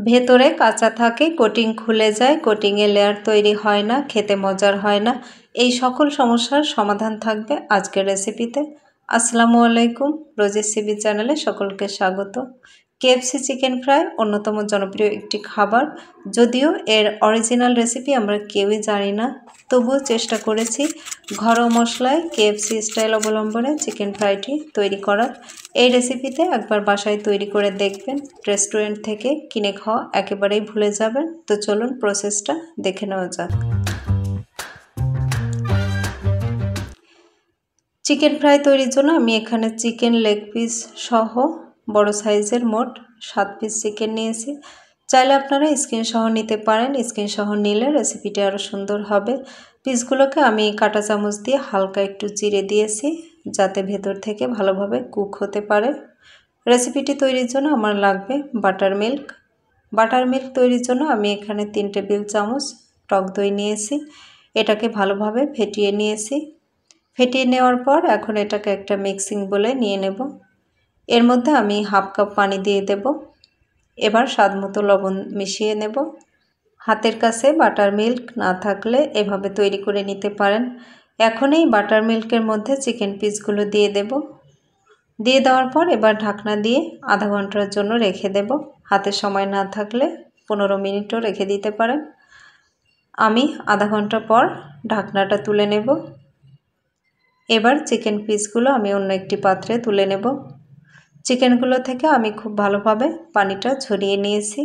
ভেতরে কাঁচা থাকে, কোটিং খুলে যায়, কোটিংয়ে লেয়ার তৈরি হয় না, খেতে মজার হয় না। এই সকল সমস্যার সমাধান থাকবে আজকের রেসিপিতে। আসসালামু আলাইকুম, রোজি সিবি চ্যানেলে সকলকে স্বাগত। কেএফসি চিকেন ফ্রাই অন্যতম জনপ্রিয় একটি খাবার। যদিও এর অরিজিনাল রেসিপি আমরা কেউই জানি না, তবুও চেষ্টা করেছি ঘরোয়া মশলায় কেএফসি স্টাইল অবলম্বনে চিকেন ফ্রাইটি তৈরি করার। এই রেসিপিতে একবার বাসায় তৈরি করে দেখবেন, রেস্টুরেন্ট থেকে কিনে খাওয়া একেবারেই ভুলে যাবেন। তো চলুন প্রসেসটা দেখে নেওয়া যাক। চিকেন ফ্রাই তৈরির জন্য আমি এখানে চিকেন লেগ পিস সহ বড় সাইজের মোট 7 পিস চিকেন নিয়েছি। চাইলে আপনারা স্কিন সহ নিতে পারেন, স্কিন সহ নিলে রেসিপিটা আরও সুন্দর হবে। পিসগুলোকে আমি কাঁটা চামচ দিয়ে হালকা একটু চিড়ে দিয়েছি, যাতে ভেতর থেকে ভালোভাবে কুক হতে পারে। রেসিপিটি তৈরির জন্য আমার লাগবে বাটার মিল্ক। বাটার মিল্ক তৈরির জন্য আমি এখানে 3 টেবিল চামচ টক দই নিয়েছি। এটাকে ভালোভাবে ফেটিয়ে নিয়েছি। ফেটিয়ে নেওয়ার পর এখন এটাকে একটা মিক্সিং বলে নিয়ে নেব। এর মধ্যে আমি হাফ কাপ পানি দিয়ে দেব। এবার স্বাদ মতো লবণ মিশিয়ে নেব। হাতের কাছে বাটার মিল্ক না থাকলে এভাবে তৈরি করে নিতে পারেন। এখন এই বাটার মিল্কের মধ্যে চিকেন পিসগুলো দিয়ে দেব। দিয়ে দেওয়ার পর এবার ঢাকনা দিয়ে আধা ঘন্টার জন্য রেখে দেব। হাতে সময় না থাকলে 15 মিনিটও রেখে দিতে পারেন। আমি আধা ঘন্টা পর ঢাকনাটা তুলে নেব। এবার চিকেন পিসগুলো আমি অন্য একটি পাত্রে তুলে নেব। চিকেনগুলো থেকে আমি খুব ভালোভাবে পানিটা ঝরিয়ে নিয়েছি।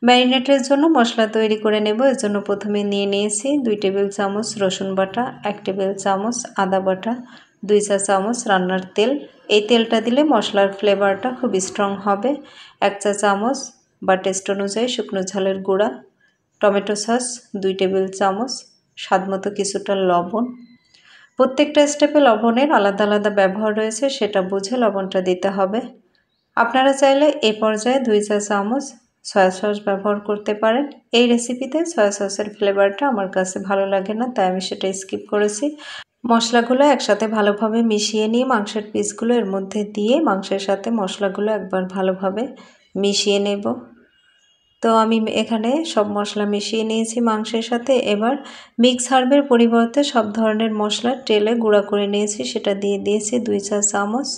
ম্যারিনেটের জন্য মশলা তৈরি করে নেব। এর জন্য প্রথমে নিয়ে নিয়েছি 2 টেবিল চামচ রসুন বাটা, 1 টেবিল চামচ আদা বাটা, 2 চা চামচ রান্নার তেল। এই তেলটা দিলে মশলার ফ্লেভারটা খুব স্ট্রং হবে। 1 চা চামচ বা টেস্ট অনুযায়ী শুকনো ঝালের গুঁড়া, টমেটো সস 2 টেবিল চামচ, স্বাদমতো কিছুটা লবণ। প্রত্যেকটা স্টেপে লবণের আলাদা আলাদা ব্যবহার রয়েছে, সেটা বুঝে লবণটা দিতে হবে। আপনারা চাইলে এই পর্যায়ে 2 চা চামচ সয়া সস ব্যবহার করতে পারেন। এই রেসিপিতে সয়া সসের ফ্লেভারটা আমার কাছে ভালো লাগে না, তাই আমি সেটা স্কিপ করেছি। মশলাগুলো একসাথে ভালোভাবে মিশিয়ে নিয়ে মাংসের পিসগুলো এর মধ্যে দিয়ে মাংসের সাথে মশলাগুলো একবার ভালোভাবে মিশিয়ে নেব। তো আমি এখানে সব মশলা মিশিয়ে নিয়েছি মাংসের সাথে। এবার মিক্স হার্বের পরিবর্তে সব ধরনের মশলা তেলে গুঁড়া করে নিয়েছি, সেটা দিয়ে দিয়েছি 2 চা চামচ।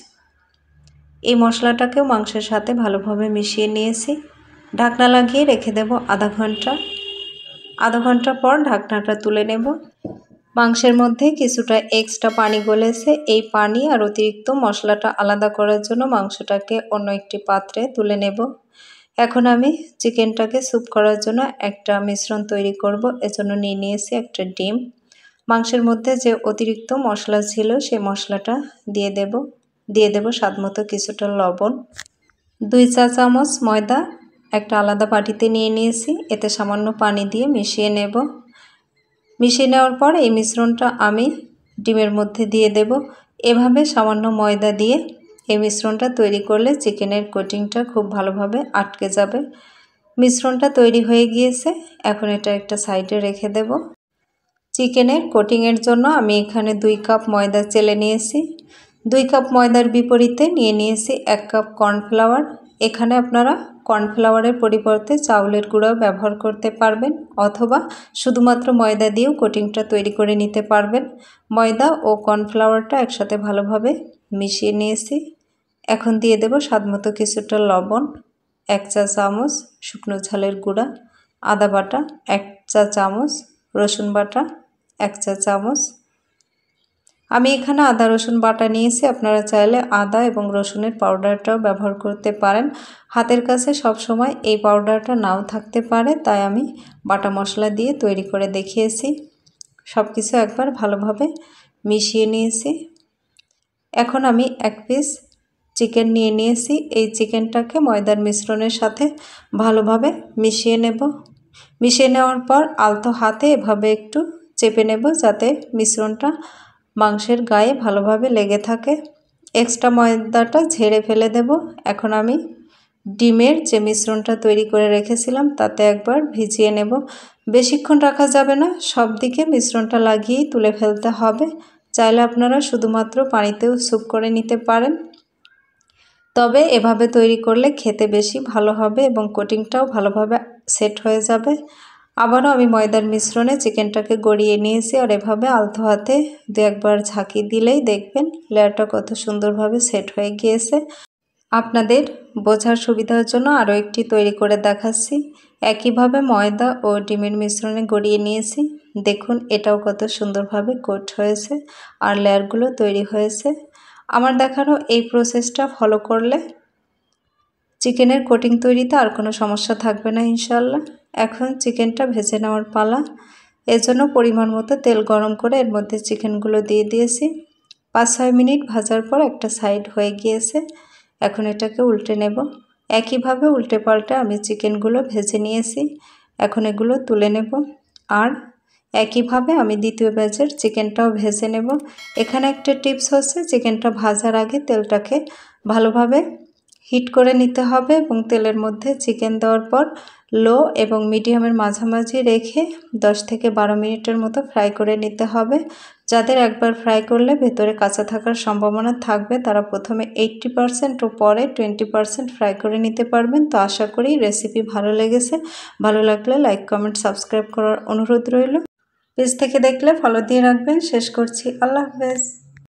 এই মশলাটাকেও মাংসের সাথে ভালোভাবে মিশিয়ে নিয়েছি। ঢাকনা লাগিয়ে রেখে দেব আধা ঘন্টা। আধা ঘন্টা পর ঢাকনাটা তুলে নেব। মাংসের মধ্যে কিছুটা এক্সট্রা পানি গলেছে। এই পানি আর অতিরিক্ত মশলাটা আলাদা করার জন্য মাংসটাকে অন্য একটি পাত্রে তুলে নেব। এখন আমি চিকেনটাকে স্যুপ করার জন্য একটা মিশ্রণ তৈরি করব। এজন্য নিয়ে নিয়েছি একটা ডিম। মাংসের মধ্যে যে অতিরিক্ত মশলা ছিল সেই মশলাটা দিয়ে দেব স্বাদমতো কিছুটা লবণ। 2 চা চামচ ময়দা একটা আলাদা বাটিতে নিয়ে নিয়েছি, এতে সামান্য পানি দিয়ে মিশিয়ে নেব। মিশিয়ে নেওয়ার পর এই মিশ্রণটা আমি ডিমের মধ্যে দিয়ে দেব। এভাবে সামান্য ময়দা দিয়ে এই মিশ্রণটা তৈরি করলে চিকেনের কোটিংটা খুব ভালোভাবে আটকে যাবে। মিশ্রণটা তৈরি হয়ে গিয়েছে, এখন এটা একটা সাইডে রেখে দেব। চিকেনের কোটিংয়ের জন্য আমি এখানে 2 কাপ ময়দা চেলে নিয়েছি। 2 কাপ ময়দার বিপরীতে নিয়ে নিয়েছি 1 কাপ কর্নফ্লাওয়ার। এখানে আপনারা কর্নফ্লাওয়ারের পরিবর্তে চাউলের গুঁড়াও ব্যবহার করতে পারবেন, অথবা শুধুমাত্র ময়দা দিয়েও কোটিংটা তৈরি করে নিতে পারবেন। ময়দা ও কর্নফ্লাওয়ারটা একসাথে ভালোভাবে মিশিয়ে নিয়েছি। এখন দিয়ে দেব স্বাদমতো কিছুটা লবণ, 1 চা চামচ শুকনো ঝালের গুঁড়া, আদা বাটা 1 চা চামচ, রসুন বাটা 1 চা চামচ। আমি এখানে আদা রসুন বাটা নিয়েছি, আপনারা চাইলে আদা এবং রসুনের পাউডারটাও ব্যবহার করতে পারেন। হাতের কাছে সব সময় এই পাউডারটা নাও থাকতে পারে, তাই আমি বাটা মশলা দিয়ে তৈরি করে দেখিয়েছি। সব কিছু একবার ভালোভাবে মিশিয়ে নিয়েছি। এখন আমি 1 পিস চিকেন নিয়ে নিয়েছি। এই চিকেনটাকে ময়দার মিশ্রণের সাথে ভালোভাবে মিশিয়ে নেব। মিশিয়ে নেওয়ার পর আলতো হাতে এভাবে একটু চেপে নেব, যাতে মিশ্রণটা মাংসের গায়ে ভালোভাবে লেগে থাকে। এক্সট্রা ময়দাটা ঝেড়ে ফেলে দেব। এখন আমি ডিমের যে মিশ্রণটা তৈরি করে রেখেছিলাম তাতে একবার ভিজিয়ে নেব। বেশিক্ষণ রাখা যাবে না, সব দিকে মিশ্রণটা লাগিয়েই তুলে ফেলতে হবে। চাইলে আপনারা শুধুমাত্র পানিতেও স্যুপ করে নিতে পারেন। তো তবে এভাবে তৈরি করলে খেতে বেশি ভালো হবে এবং কোটিংটাও ভালোভাবে সেট হয়ে যাবে। আবারও আমি ময়দার মিশ্রণে চিকেনটাকে গড়িয়ে নিয়েছি আর এভাবে আলতো হাতে দু একবার ঝাঁকি দিলেই দেখবেন লেয়ারটা কত সুন্দরভাবে সেট হয়ে গিয়েছে। আপনাদের বোঝার সুবিধার জন্য আরও একটি তৈরি করে দেখাচ্ছি। একইভাবে ময়দা ও ডিমের মিশ্রণে গড়িয়ে নিয়েছি। দেখুন এটাও কত সুন্দরভাবে কোট হয়েছে আর লেয়ারগুলো তৈরি হয়েছে। আমার দেখানো এই প্রসেসটা ফলো করলে চিকেনের কোটিং তৈরিতে আর কোনো সমস্যা থাকবে না ইনশাল্লাহ। এখন চিকেনটা ভেজে নেওয়ার পালা। এজন্য পরিমাণ মতো তেল গরম করে এর মধ্যে চিকেনগুলো দিয়ে দিয়েছি। 5-6 মিনিট ভাজার পর একটা সাইড হয়ে গিয়েছে। এখন এটাকে উল্টে নেব। একইভাবে উল্টে পাল্টে আমি চিকেনগুলো ভেজে নিয়েছি। এখন এগুলো তুলে নেব আর একইভাবে আমি দ্বিতীয় ব্যাচের চিকেনটাও ভেজে নেব। এখানে একটা টিপস হচ্ছে চিকেনটা ভাজার আগে তেলটাকে ভালোভাবে হিট করে নিতে হবে এবং তেলের মধ্যে চিকেন দেওয়ার পর লো এবং মিডিয়ামের মাঝামাঝি রেখে 10 থেকে 12 মিনিটের মতো ফ্রাই করে নিতে হবে। যাদের একবার ফ্রাই করলে ভেতরে কাঁচা থাকার সম্ভাবনা থাকবে তারা প্রথমে 80% ও পরে 20% ফ্রাই করে নিতে পারবেন। তো আশা করি রেসিপি ভালো লেগেছে। ভালো লাগলে লাইক, কমেন্ট, সাবস্ক্রাইব করার অনুরোধ রইল। পেজ থেকে দেখলে ফলো দিয়ে রাখবেন। শেষ করছি। আল্লাহ হাফেজ।